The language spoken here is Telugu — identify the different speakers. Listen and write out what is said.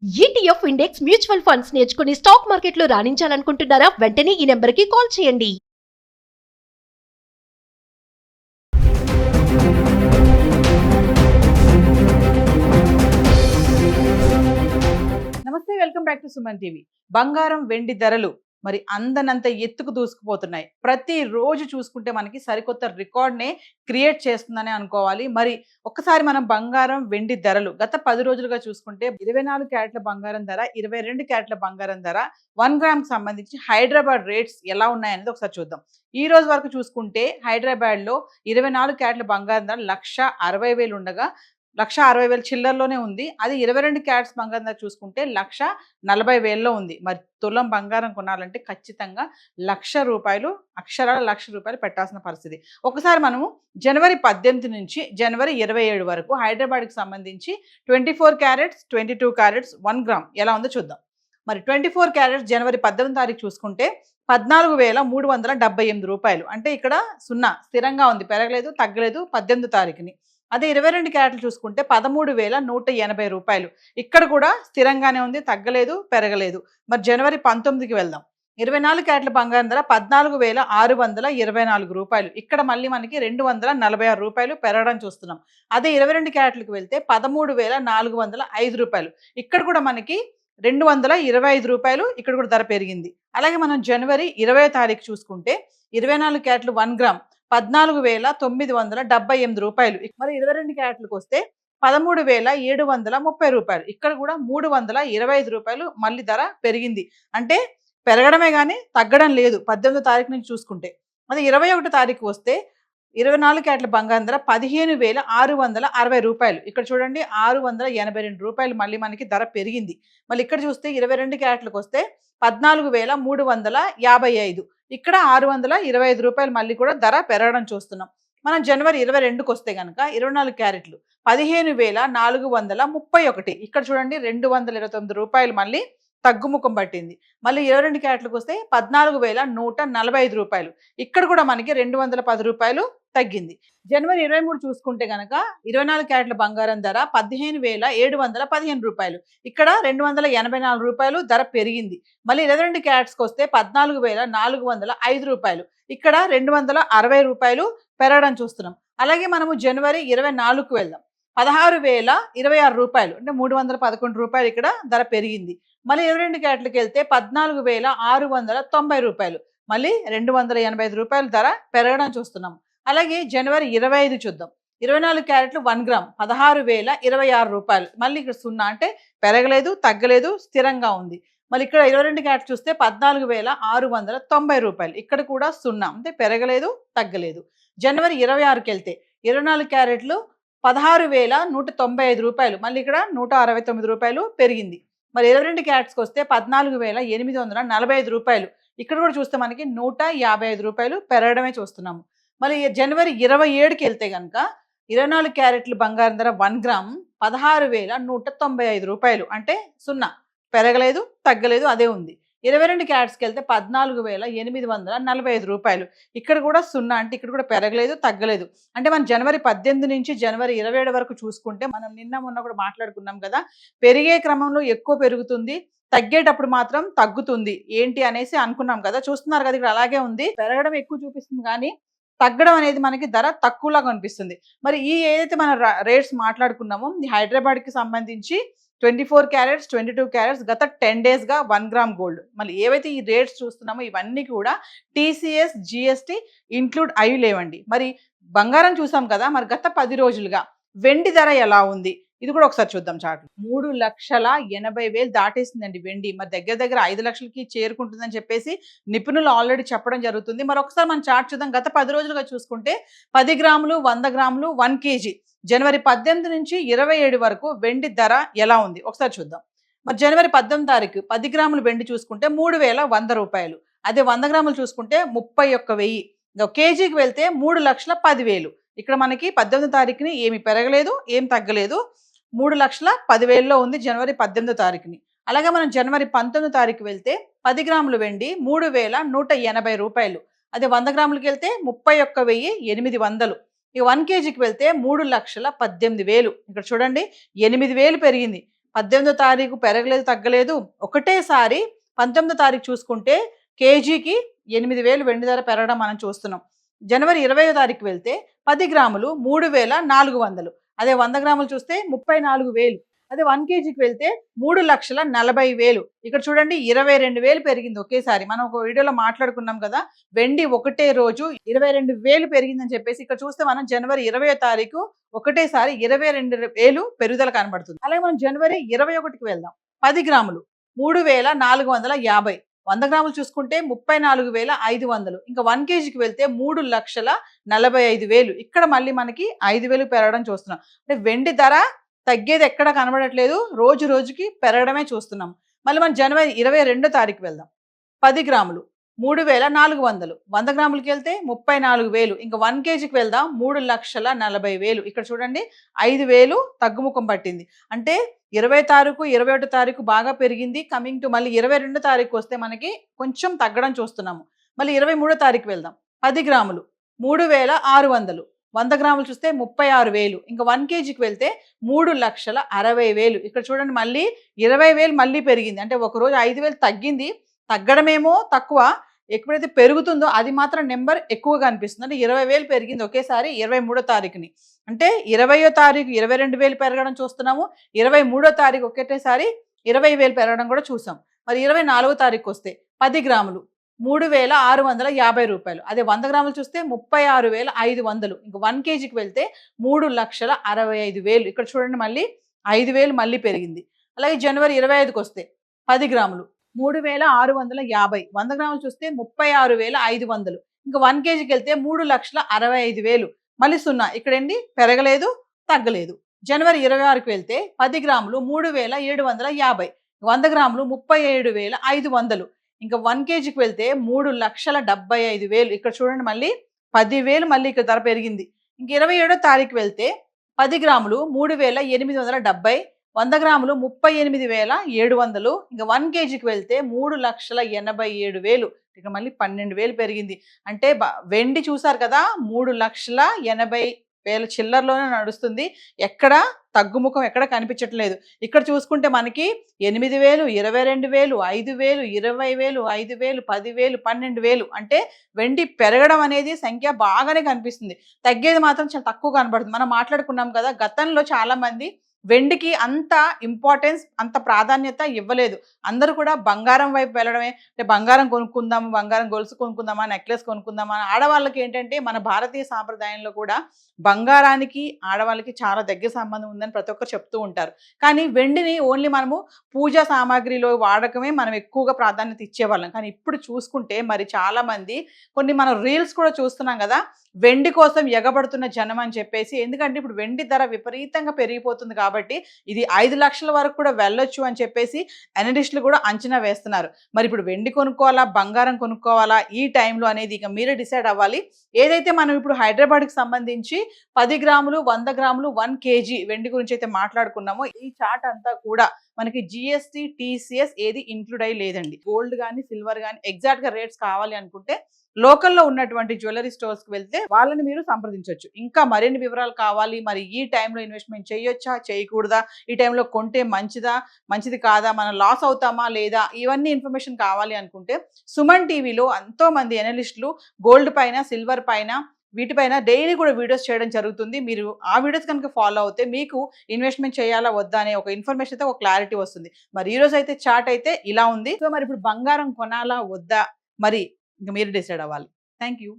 Speaker 1: ఈటీఎఫ్ ఇండెక్స్ మ్యూచువల్ ఫండ్స్ నేర్చుకుని స్టాక్ మార్కెట్లో రాణించాలనుకుంటున్నారా? వెంటనే ఈ నెంబర్కి కాల్ చేయండి.
Speaker 2: నమస్తే, welcome back to Suman TV. బంగారం వెండి ధరలు మరి అందనంత ఎత్తుకు దూసుకుపోతున్నాయి. ప్రతి రోజు చూసుకుంటే మనకి సరికొత్త రికార్డ్నే క్రియేట్ చేస్తుందని అనుకోవాలి. మరి ఒక్కసారి మనం బంగారం వెండి ధరలు గత 10 రోజులుగా చూసుకుంటే 24 క్యారెట్ల బంగారం ధర, 22 క్యారెట్ల బంగారం ధర, 1 గ్రామ్ సంబంధించి హైదరాబాద్ రేట్స్ ఎలా ఉన్నాయనేది ఒకసారి చూద్దాం. ఈ రోజు వరకు చూసుకుంటే హైదరాబాద్లో 24 క్యారెట్ల బంగారం ధర 1,60,000 ఉండగా 1,60,000 చిల్లర్లోనే ఉంది. అది 22 క్యారెట్స్ బంగారం ధర చూసుకుంటే 1,40,000లో ఉంది. మరి తులం బంగారం కొనాలంటే ఖచ్చితంగా ₹1,00,000 అక్షరాల ₹1,00,000 పెట్టాల్సిన పరిస్థితి. ఒకసారి మనము జనవరి 18 నుంచి జనవరి 27 వరకు హైదరాబాద్కి సంబంధించి 24 క్యారెట్స్, 22 క్యారెట్స్, 1 గ్రామ్ ఎలా ఉందో చూద్దాం. మరి 24 క్యారెట్స్ జనవరి 18 తారీఖు చూసుకుంటే ₹14,378. అంటే ఇక్కడ సున్నా స్థిరంగా ఉంది, పెరగలేదు తగ్గలేదు 18 తారీఖుని. అదే 22 క్యారెట్లు చూసుకుంటే ₹13,180. ఇక్కడ కూడా స్థిరంగానే ఉంది, తగ్గలేదు పెరగలేదు. మరి జనవరి 19కి వెళ్దాం. 24 క్యారెట్ల బంగారం ధర ₹14,624. ఇక్కడ మళ్ళీ మనకి ₹246 పెరగడం చూస్తున్నాం. అదే 22 క్యారెట్లకు వెళ్తే ₹13,405. ఇక్కడ కూడా మనకి ₹225 ఇక్కడ కూడా ధర పెరిగింది. అలాగే మనం జనవరి 20వ తారీఖు చూసుకుంటే 24 క్యారెట్లు 1 గ్రామ్ ₹14,978. మరి 22 క్యారెట్లకు వస్తే ₹13,730. ఇక్కడ కూడా ₹325 మళ్ళీ ధర పెరిగింది. అంటే పెరగడమే కానీ తగ్గడం లేదు 18వ తారీఖు నుంచి చూసుకుంటే. అది 21వ తారీఖు వస్తే 24 క్యారెట్ల బంగారం ధర ₹15,660. ఇక్కడ చూడండి ₹682 మళ్ళీ మనకి ధర పెరిగింది. మళ్ళీ ఇక్కడ చూస్తే 22 క్యారెట్లకు వస్తే ₹14,355. ఇక్కడ ₹625 మళ్ళీ కూడా ధర పెరగడం చూస్తున్నాం. మనం జనవరి 22కి వస్తే కనుక 24 క్యారెట్లు 15,431. ఇక్కడ చూడండి ₹229 మళ్ళీ తగ్గుముఖం పట్టింది. మళ్ళీ 22 క్యారెట్లకు వస్తే ₹14,145. ఇక్కడ కూడా మనకి ₹210 తగ్గింది. జనవరి 23 చూసుకుంటే కనుక 24 క్యారెట్ల బంగారం ధర ₹15,715. ఇక్కడ ₹284 ధర పెరిగింది. మళ్ళీ 22 క్యారెట్స్కి వస్తే ₹14,405. ఇక్కడ ₹260 పెరగడం చూస్తున్నాం. అలాగే మనము జనవరి 24కు వెళ్దాం. ₹16,026 అంటే ₹311 ఇక్కడ ధర పెరిగింది. మళ్ళీ 22 క్యారెట్లకు వెళ్తే ₹14,690. మళ్ళీ ₹285 ధర పెరగడం చూస్తున్నాం. అలాగే జనవరి 25 చూద్దాం. 24 క్యారెట్లు 1 గ్రామ్ ₹16,026. మళ్ళీ ఇక్కడ సున్నా అంటే పెరగలేదు తగ్గలేదు స్థిరంగా ఉంది. మళ్ళీ ఇక్కడ 22 క్యారెట్ చూస్తే ₹14,690. ఇక్కడ కూడా సున్నా అంటే పెరగలేదు తగ్గలేదు. జనవరి 26కి వెళ్తే 24 క్యారెట్లు ₹16,195. మళ్ళీ ఇక్కడ ₹169 పెరిగింది. మరి 22 క్యారెట్స్కి వస్తే ₹14,845. ఇక్కడ కూడా చూస్తే మనకి ₹155 పెరగడమే చూస్తున్నాము. మళ్ళీ జనవరి 27కి వెళ్తే కనుక 24 క్యారెట్లు బంగారం ధర 1 గ్రామ్ ₹16,195. అంటే సున్నా పెరగలేదు తగ్గలేదు అదే ఉంది. 22 క్యారెట్స్కి వెళ్తే ₹14,845. ఇక్కడ కూడా సున్నా అంటే ఇక్కడ కూడా పెరగలేదు తగ్గలేదు. అంటే మనం జనవరి 18 నుంచి జనవరి 27 వరకు చూసుకుంటే మనం నిన్న మొన్న కూడా మాట్లాడుకున్నాం కదా, పెరిగే క్రమంలో ఎక్కువ పెరుగుతుంది, తగ్గేటప్పుడు మాత్రం తగ్గుతుంది ఏంటి అనేసి అనుకున్నాం కదా. చూస్తున్నారు కదా ఇక్కడ అలాగే ఉంది, పెరగడం ఎక్కువ చూపిస్తుంది కానీ తగ్గడం అనేది మనకి ధర తక్కువలాగా అనిపిస్తుంది. మరి ఈ ఏదైతే మన రేట్స్ మాట్లాడుకున్నామో ఈ హైదరాబాద్కి సంబంధించి 24 క్యారెట్స్, 22 క్యారెట్స్ గత 10 డేస్గా 1 గ్రామ్ గోల్డ్, మళ్ళీ ఏవైతే ఈ రేట్స్ చూస్తున్నామో ఇవన్నీ కూడా టీసీఎస్ జీఎస్టీ ఇంక్లూడ్ అయి లేవండి. మరి బంగారం చూసాం కదా, మరి గత 10 రోజులుగా వెండి ధర ఎలా ఉంది ఇది కూడా ఒకసారి చూద్దాం. చార్ట్ 3,80,000 దాటేసిందండి వెండి. మరి దగ్గర దగ్గర 5 లక్షలకి చేరుకుంటుందని చెప్పేసి నిపుణులు ఆల్రెడీ చెప్పడం జరుగుతుంది. మరి ఒకసారి మనం చార్ట్ చూద్దాం. గత 10 రోజులుగా చూసుకుంటే 10 గ్రాములు, 100 గ్రాములు, 1 కేజీ జనవరి 18 నుంచి 27 వరకు వెండి ధర ఎలా ఉంది ఒకసారి చూద్దాం. మరి జనవరి 18 తారీఖు 10 గ్రాములు వెండి చూసుకుంటే ₹3,100. అదే 100 గ్రాములు చూసుకుంటే 31,000. కేజీకి వెళ్తే 3,10,000. ఇక్కడ మనకి 18 తారీఖుని ఏమి పెరగలేదు ఏం తగ్గలేదు, 3,10,000లో ఉంది జనవరి 18 తారీఖుని. అలాగే మనం జనవరి 19 తారీఖు వెళ్తే 10 గ్రాములు వెండి ₹3,180. అదే 100 గ్రాములకి వెళ్తే 31,800. ఇక 1 కేజీకి వెళ్తే 3,18,000. ఇక్కడ చూడండి 8,000 పెరిగింది. 18వ తారీఖు పెరగలేదు, తగ్గలేదు. ఒకటేసారి 19వ తారీఖు చూసుకుంటే కేజీకి 8,000 వెండి ధర పెరగడం మనం చూస్తున్నాం. జనవరి 20వ తారీఖు వెళ్తే 10 గ్రాములు 3,400. అదే 100 గ్రాములు చూస్తే 34,000. అదే 1 కేజీకి వెళ్తే 3,40,000. ఇక్కడ చూడండి 22,000 పెరిగింది ఒకేసారి. మనం ఒక వీడియోలో మాట్లాడుకున్నాం కదా, వెండి ఒకటే రోజు 22,000 పెరిగిందని చెప్పేసి. ఇక్కడ చూస్తే మనం జనవరి 20వ తారీఖు ఒకటేసారి 22,000 పెరుగుదల కనబడుతుంది. అలాగే మనం జనవరి 21కి వెళ్దాం. 10 గ్రాములు 3,450. 100 గ్రాములు చూసుకుంటే 34,500. ఇంకా 1 కేజీకి వెళ్తే 3,45,000. ఇక్కడ మళ్ళీ మనకి 5,000 పెరగడం చూస్తున్నాం. అంటే వెండి ధర తగ్గేది ఎక్కడ కనబడట్లేదు, రోజు రోజుకి పెరగడమే చూస్తున్నాం. మళ్ళీ మనం జనవరి 22వ తారీఖు వెళ్దాం. 10 గ్రాములు 3,400. 100 గ్రాములకి వెళ్తే 34,000. ఇంకా 1 కేజీకి వెళ్దాం 3,40,000. ఇక్కడ చూడండి 5,000 తగ్గుముఖం పట్టింది. అంటే 20 తారీఖు 21 తారీఖు బాగా పెరిగింది. కమింగ్ టు మళ్ళీ 22 తారీఖు వస్తే మనకి కొంచెం తగ్గడం చూస్తున్నాము. మళ్ళీ 23 తారీఖు వెళ్దాం. 10 గ్రాములు 3,600. 100 గ్రాములు చూస్తే 36,000. ఇంకా 1 కేజీకి వెళ్తే 3,60,000. ఇక్కడ చూడండి మళ్ళీ 20,000 మళ్ళీ పెరిగింది. అంటే ఒక రోజు 5,000 తగ్గింది. తగ్గడమేమో తక్కువ, ఎప్పుడైతే పెరుగుతుందో అది మాత్రం నెంబర్ ఎక్కువగా అనిపిస్తుంది. అంటే 20,000 పెరిగింది ఒకేసారి 23వ తారీఖుని. అంటే 20వ తారీఖు 22,000 పెరగడం చూస్తున్నాము. 23వ తారీఖు ఒకటేసారి 20,000 పెరగడం కూడా చూసాం. మరి 24వ తారీఖు వస్తే 10 గ్రాములు 3,650 రూపాయలు. అదే 100 గ్రాములు చూస్తే 36,500. ఇంకా 1 కేజీకి వెళ్తే 3,65,000. ఇక్కడ చూడండి మళ్ళీ 5,000 మళ్ళీ పెరిగింది. అలాగే జనవరి 25కి వస్తే 10 గ్రాములు 3,650. 100 గ్రాములు చూస్తే 36,500. ఇంకా 1 కేజీకి వెళ్తే 3,65,000. మళ్ళీ 0. ఇక్కడేంటి పెరగలేదు, తగ్గలేదు. జనవరి 26కి వెళ్తే 10 గ్రాములు 3,750. 100 గ్రాములు 37,500. ఇంకా 1 కేజీకి వెళ్తే 3,75,000. ఇక్కడ చూడండి మళ్ళీ 10,000 మళ్ళీ ఇక్కడ ధర పెరిగింది. ఇంక 27వ తారీఖు వెళ్తే 10 గ్రాములు 3,870. 100 గ్రాములు 38,700. ఇంకా 1 కేజీకి వెళ్తే 3,87,000. ఇక మళ్ళీ 12,000 పెరిగింది. అంటే వెండి చూసారు కదా 3,80,000 చిల్లరలోనే నడుస్తుంది. ఎక్కడ తగ్గుముఖం ఎక్కడ కనిపించట్లేదు. ఇక్కడ చూసుకుంటే మనకి 8,000, 22,000, 5,000, 20,000, 5,000, 10,000, 12,000. అంటే వెండి పెరగడం అనేది సంఖ్య బాగానే కనిపిస్తుంది. తగ్గేది మాత్రం చాలా తక్కువ కనబడుతుంది. మనం మాట్లాడుకున్నాం కదా, గతంలో చాలా మంది వెండికి అంత ఇంపార్టెన్స్, అంత ప్రాధాన్యత ఇవ్వలేదు. అందరూ కూడా బంగారం వైపు వెళ్ళడమే. అంటే బంగారం కొనుక్కుందాము, బంగారం గొలుసు కొనుక్కుందామా, నెక్లెస్ కొనుక్కుందామా. ఆడవాళ్ళకి ఏంటంటే మన భారతీయ సాంప్రదాయంలో కూడా బంగారానికి ఆడవాళ్ళకి చాలా దగ్గర సంబంధం ఉందని ప్రతి ఒక్కరు చెప్తూ ఉంటారు. కానీ వెండిని ఓన్లీ మనము పూజా సామాగ్రిలో వాడకమే మనం ఎక్కువగా ప్రాధాన్యత ఇచ్చేవాళ్ళం. కానీ ఇప్పుడు చూసుకుంటే మరి చాలా మంది కొన్ని మనం రీల్స్ కూడా చూస్తున్నాం కదా, వెండి కోసం ఎగబడుతున్న జనం అని చెప్పేసి. ఎందుకంటే ఇప్పుడు వెండి ధర విపరీతంగా పెరిగిపోతుంది కాబట్టి ఇది 5 లక్షల వరకు కూడా వెళ్ళొచ్చు అని చెప్పేసి అనలిస్టులు కూడా అంచనా వేస్తున్నారు. మరి ఇప్పుడు వెండి కొనుక్కోవాలా, బంగారం కొనుక్కోవాలా ఈ టైంలో అనేది ఇక మీరే డిసైడ్ అవ్వాలి. ఏదైతే మనం ఇప్పుడు హైదరాబాద్కి సంబంధించి 10 గ్రాములు 100 గ్రాములు 1 కేజీ వెండి గురించి అయితే మాట్లాడుకున్నామో, ఈ చార్ట్ అంతా కూడా మనకి జిఎస్టీ టీసీఎస్ ఏది ఇంక్లూడ్ అయ్యి లేదండి. గోల్డ్ కానీ సిల్వర్ కానీ ఎగ్జాక్ట్ గా రేట్స్ కావాలి అనుకుంటే లోకల్లో ఉన్నటువంటి జ్యువెలరీ స్టోర్స్కి వెళ్తే వాళ్ళని మీరు సంప్రదించవచ్చు. ఇంకా మరిన్ని వివరాలు కావాలి, మరి ఈ టైంలో ఇన్వెస్ట్మెంట్ చేయొచ్చా, చేయకూడదా, ఈ టైంలో కొంటే మంచిదా, మంచిది కాదా, మనం లాస్ అవుతామా లేదా, ఇవన్నీ ఇన్ఫర్మేషన్ కావాలి అనుకుంటే సుమన్ టీవీలో ఎంతో మంది అనలిస్టులు గోల్డ్ పైన, సిల్వర్ పైన, వీటిపైన డైలీ కూడా వీడియోస్ చేయడం జరుగుతుంది. మీరు ఆ వీడియోస్ కనుక ఫాలో అవుతే మీకు ఇన్వెస్ట్మెంట్ చేయాలా వద్దా అనే ఒక ఇన్ఫర్మేషన్ అయితే ఒక క్లారిటీ వస్తుంది. మరి ఈ రోజు అయితే చార్ట్ అయితే ఇలా ఉంది. సో మరి ఇప్పుడు బంగారం కొనాలా వద్దా మరి ఇంకా మీరు డిసైడ్ అవ్వాలి. Thank you.